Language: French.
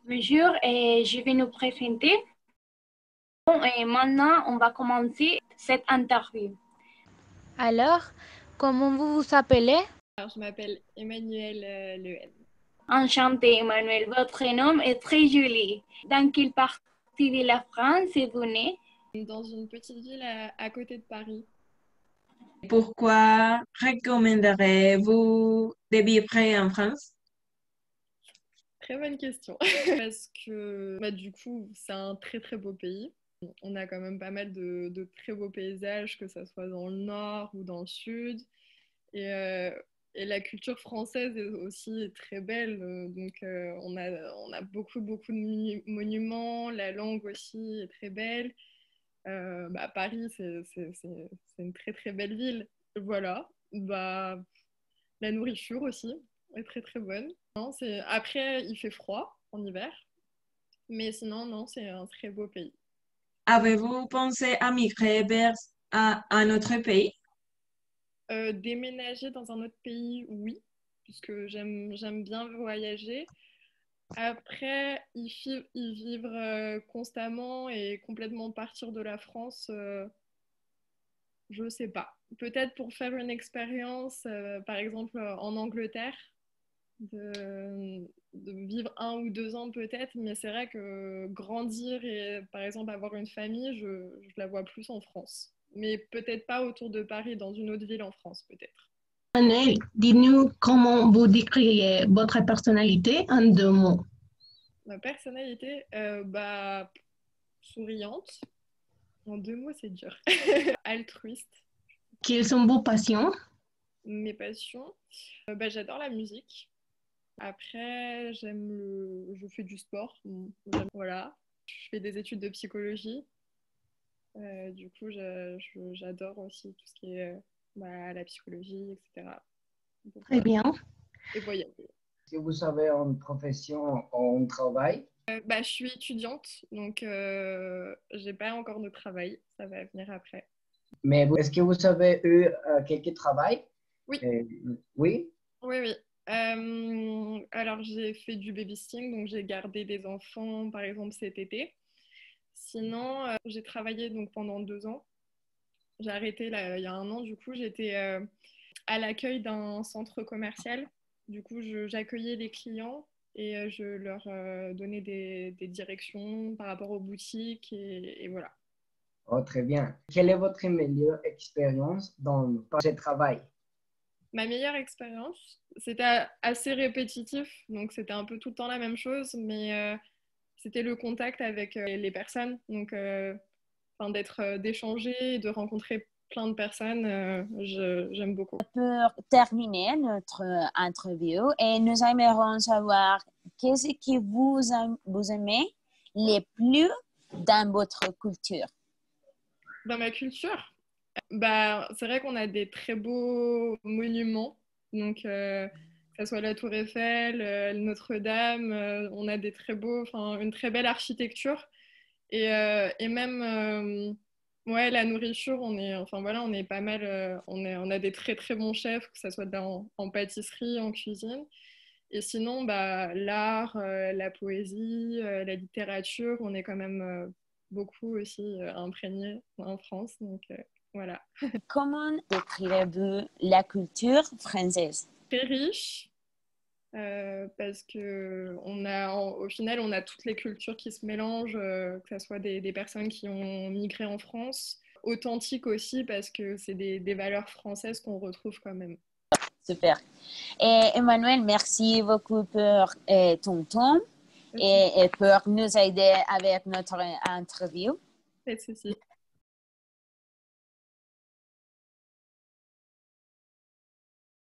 Bonjour, et je vais nous présenter. Et maintenant, on va commencer cette interview. Alors, comment vous vous appelez? Alors, je m'appelle Emmanuelle Lehen. Enchantée, Emmanuel. Votre nom est très joli. Dans quelle partie de la France êtes-vous né? Dans une petite ville à côté de Paris. Pourquoi recommanderez-vous de vivre en France? Très bonne question. Parce que du coup, c'est un très très beau pays. On a quand même pas mal de très beaux paysages, que ce soit dans le nord ou dans le sud. Et, euh, et la culture française est aussi très belle. On a beaucoup beaucoup de monuments. La langue aussi est très belle. Paris, c'est une très très belle ville. Voilà. La nourriture aussi est très très bonne. Non, après, il fait froid en hiver, mais sinon, non, c'est un très beau pays. Avez-vous pensé à migrer vers un autre pays? Déménager dans un autre pays, oui, puisque j'aime bien voyager. Après, y vivre constamment et complètement partir de la France, je sais pas. Peut-être pour faire une expérience, par exemple en Angleterre, de vivre 1 ou 2 ans peut-être, mais c'est vrai que grandir et par exemple avoir une famille, je la vois plus en France. Mais peut-être pas autour de Paris, dans une autre ville en France peut-être. Manuel, dites-nous comment vous décririez votre personnalité en 2 mots. Ma personnalité, souriante. En 2 mots, c'est dur. Altruiste. Quelles sont vos passions? Mes passions, j'adore la musique. Après, je fais du sport. Voilà. Je fais des études de psychologie. Du coup, j'adore aussi tout ce qui est la psychologie, etc. Donc, Très voilà. bien. Et voyager. Est-ce que vous avez une profession ou un travail? Je suis étudiante, donc j'ai pas encore de travail. Ça va venir après. Mais est-ce que vous avez eu quelques travail? Oui. Oui? Oui, oui. Alors, j'ai fait du babysitting, donc j'ai gardé des enfants, par exemple, cet été. Sinon, j'ai travaillé donc, pendant 2 ans. J'ai arrêté là, il y a un an, du coup, j'étais à l'accueil d'un centre commercial. Du coup, j'accueillais les clients et je leur donnais des directions par rapport aux boutiques et voilà. Oh, très bien. Quelle est votre meilleure expérience dans ce travail? Ma meilleure expérience, c'était assez répétitif, donc c'était un peu tout le temps la même chose, mais c'était le contact avec les personnes, donc d'échanger, de rencontrer plein de personnes, j'aime beaucoup. Pour terminer notre interview, et nous aimerions savoir qu'est-ce que vous aimez le plus dans votre culture. Dans ma culture, c'est vrai qu'on a des très beaux monuments, donc que ce soit la Tour Eiffel, Notre-Dame, on a des une très belle architecture et même ouais, la nourriture, on est pas mal, on a des très très bons chefs, que ce soit en pâtisserie, en cuisine. Et sinon, l'art, la poésie, la littérature, on est quand même beaucoup aussi imprégnés en France. Donc voilà. Comment décrivez-vous la culture française? Très riche, parce que au final, on a toutes les cultures qui se mélangent, que ce soit des personnes qui ont migré en France, authentique aussi, parce que c'est des valeurs françaises qu'on retrouve quand même. Super. Et Emmanuel, merci beaucoup pour ton temps et pour nous aider avec notre interview. Pas de souci.